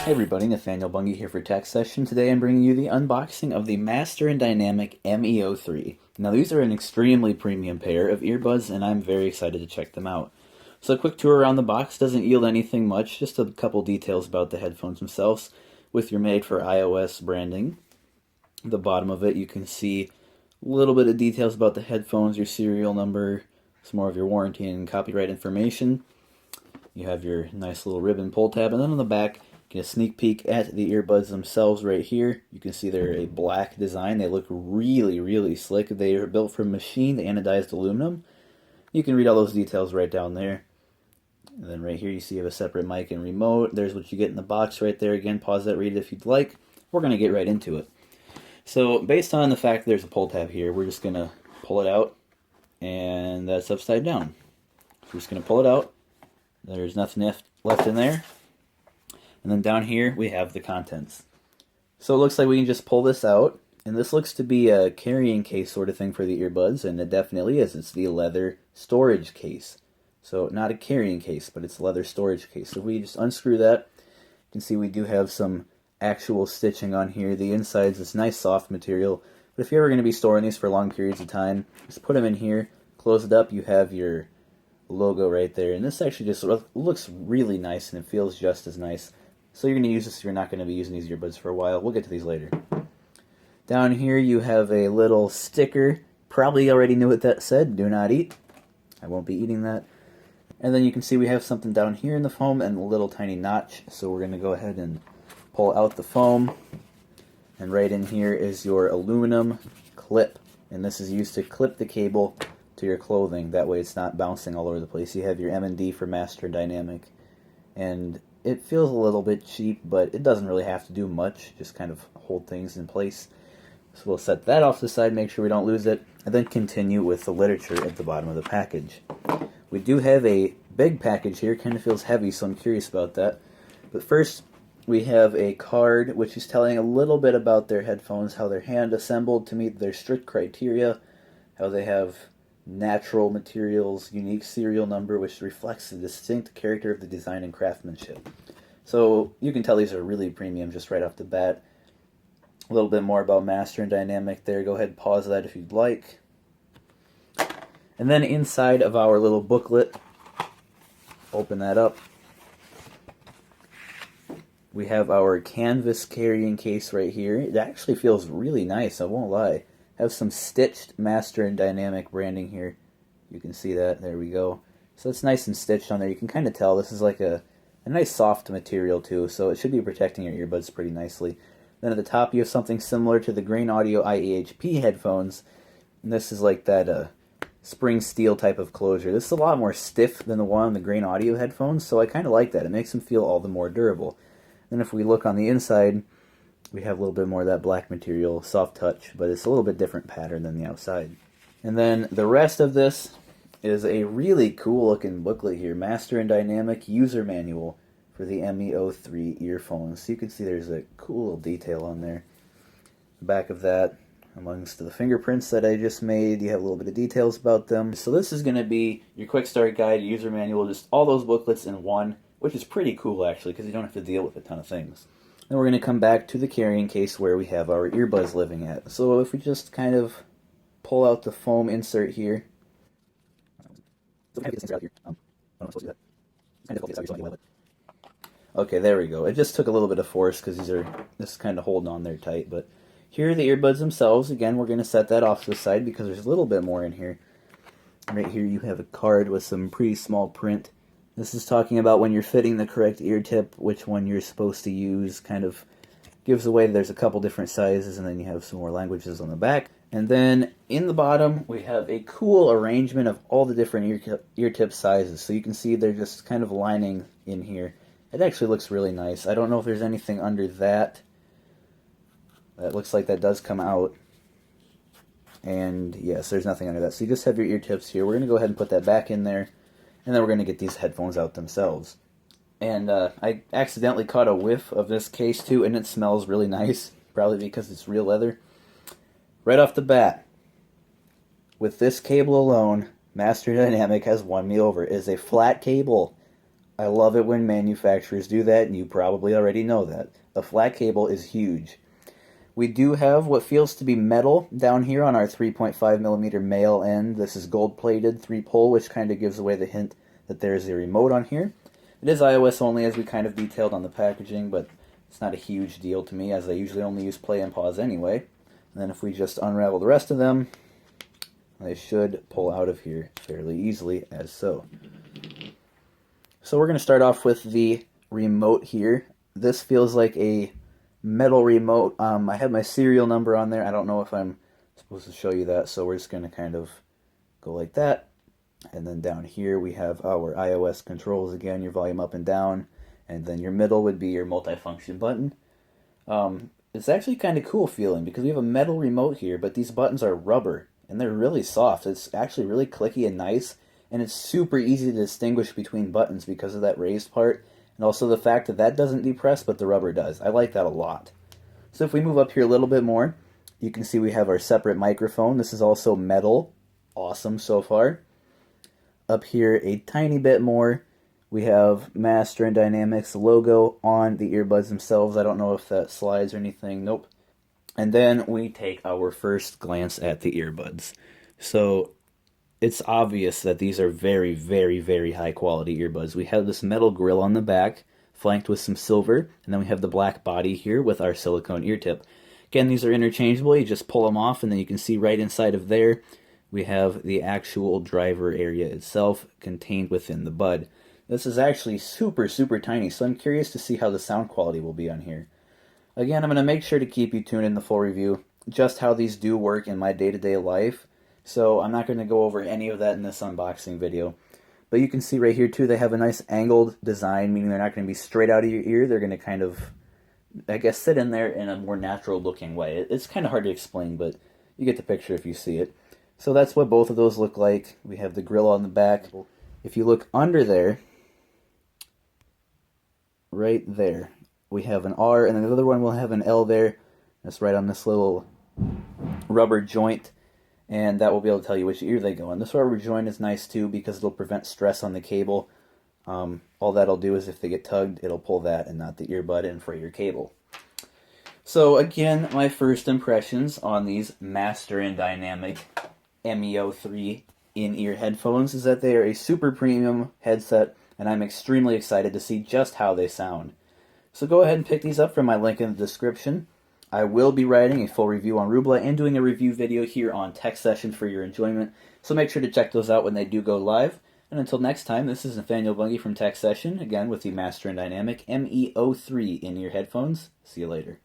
Hey everybody, Nathaniel Bungie here for TechSession. Today I'm bringing you the unboxing of the Master and Dynamic ME03. Now these are an extremely premium pair of earbuds and I'm very excited to check them out. So a quick tour around the box doesn't yield anything much, just a couple details about the headphones themselves with your made for iOS branding. At the bottom of it you can see a little bit of details about the headphones, your serial number, some more of your warranty and copyright information. You have your nice little ribbon pull tab, and then on the back get a sneak peek at the earbuds themselves right here. You can see they're a black design. They look really, really slick. They are built from machined anodized aluminum. You can read all those details right down there. And then right here you see you have a separate mic and remote. There's what you get in the box right there. Again, pause that, read it if you'd like. We're going to get right into it. So based on the fact that there's a pull tab here, we're just going to pull it out, and that's upside down. We're just going to pull it out. There's nothing left in there. And then down here we have the contents. So it looks like we can just pull this out, and this looks to be a carrying case sort of thing for the earbuds, and it definitely is. It's the leather storage case. So not a carrying case, but it's a leather storage case. So if we just unscrew that, you can see we do have some actual stitching on here. The inside's this nice soft material, but if you're ever going to be storing these for long periods of time, just put them in here, close it up, you have your logo right there, and this actually just looks really nice, and it feels just as nice. So you're going to use this if you're not going to be using these earbuds for a while. We'll get to these later. Down here you have a little sticker. Probably already knew what that said. Do not eat. I won't be eating that. And then you can see we have something down here in the foam and a little tiny notch. So we're going to go ahead and pull out the foam. And right in here is your aluminum clip. And this is used to clip the cable to your clothing. That way it's not bouncing all over the place. You have your M&D for Master Dynamic. And it feels a little bit cheap, but it doesn't really have to do much, just kind of hold things in place. So we'll set that off to the side, make sure we don't lose it, and then continue with the literature at the bottom of the package. We do have a big package here, kind of feels heavy, so I'm curious about that. But first, we have a card which is telling a little bit about their headphones, how they're hand assembled to meet their strict criteria, how they have natural materials, unique serial number, which reflects the distinct character of the design and craftsmanship. So you can tell these are really premium just right off the bat. A little bit more about Master and Dynamic there. Go ahead and pause that if you'd like. And then inside of our little booklet, open that up. We have our canvas carrying case right here. It actually feels really nice, I won't lie. Have some stitched Master and Dynamic branding here. You can see that. There we go. So it's nice and stitched on there. You can kind of tell this is like a nice soft material too, so it should be protecting your earbuds pretty nicely. Then at the top you have something similar to the Grain Audio IEHP headphones, and this is like that spring steel type of closure. This is a lot more stiff than the one on the Grain Audio headphones, so I kind of like that. It makes them feel all the more durable. Then if we look on the inside, we have a little bit more of that black material, soft touch, but it's a little bit different pattern than the outside. And then the rest of this is a really cool looking booklet here, Master and Dynamic User Manual for the ME03 earphones. So you can see there's a cool little detail on there. The back of that, amongst the fingerprints that I just made, you have a little bit of details about them. So this is going to be your quick start guide, user manual, just all those booklets in one, which is pretty cool actually because you don't have to deal with a ton of things. Then we're going to come back to the carrying case where we have our earbuds living at. So if we just kind of pull out the foam insert here. Okay, there we go. It just took a little bit of force because these are just kind of holding on there tight. But here are the earbuds themselves. Again, we're going to set that off to the side because there's a little bit more in here. Right here you have a card with some pretty small print. This is talking about when you're fitting the correct ear tip, which one you're supposed to use, kind of gives away there's a couple different sizes, and then you have some more languages on the back. And then in the bottom, we have a cool arrangement of all the different ear tip sizes. So you can see they're just kind of lining in here. It actually looks really nice. I don't know if there's anything under that. That looks like that does come out. And yes, there's nothing under that. So you just have your ear tips here. We're going to go ahead and put that back in there. And then we're going to get these headphones out themselves. And I accidentally caught a whiff of this case too, and it smells really nice. Probably because it's real leather. Right off the bat, with this cable alone, Master Dynamic has won me over. It is a flat cable. I love it when manufacturers do that, and you probably already know that. A flat cable is huge. We do have what feels to be metal down here on our 3.5mm male end. This is gold-plated 3-pole, which kind of gives away the hint that there's a remote on here. It is iOS only, as we kind of detailed on the packaging, but it's not a huge deal to me, as I usually only use play and pause anyway. And then if we just unravel the rest of them, they should pull out of here fairly easily, as so. So we're going to start off with the remote here. This feels like a metal remote. I have my serial number on there. I don't know if I'm supposed to show you that, so we're just going to kind of go like that. And then down here we have our iOS controls again, your volume up and down, and then your middle would be your multifunction button. It's actually kind of cool feeling because we have a metal remote here, but these buttons are rubber, and they're really soft. It's actually really clicky and nice, and it's super easy to distinguish between buttons because of that raised part, and also the fact that that doesn't depress, but the rubber does. I like that a lot. So if we move up here a little bit more, you can see we have our separate microphone. This is also metal. Awesome so far. Up here a tiny bit more, we have Master and Dynamics logo on the earbuds themselves. I don't know if that slides or anything. Nope. And then we take our first glance at the earbuds. So it's obvious that these are very, very, very high quality earbuds. We have this metal grill on the back, flanked with some silver, and then we have the black body here with our silicone ear tip. Again, these are interchangeable. You just pull them off, and then you can see right inside of there, we have the actual driver area itself contained within the bud. This is actually super, super tiny, so I'm curious to see how the sound quality will be on here. Again, I'm going to make sure to keep you tuned in the full review, just how these do work in my day-to-day life. So I'm not going to go over any of that in this unboxing video. But you can see right here too, they have a nice angled design, meaning they're not going to be straight out of your ear. They're going to kind of, I guess, sit in there in a more natural looking way. It's kind of hard to explain, but you get the picture if you see it. So that's what both of those look like. We have the grill on the back. If you look under there, right there, we have an R, and then the other one will have an L there. That's right on this little rubber joint, and that will be able to tell you which ear they go in. This rubber joint is nice too because it'll prevent stress on the cable. All that'll do is if they get tugged, it'll pull that and not the earbud in for your cable. So again, my first impressions on these Master and Dynamic ME03 in-ear headphones is that they are a super premium headset, and I'm extremely excited to see just how they sound. So go ahead and pick these up from my link in the description. I will be writing a full review on Rubla and doing a review video here on TechSession for your enjoyment, so make sure to check those out when they do go live. And until next time, this is Nathaniel Bungie from TechSession, again with the Master and Dynamic ME03 in-ear headphones. See you later.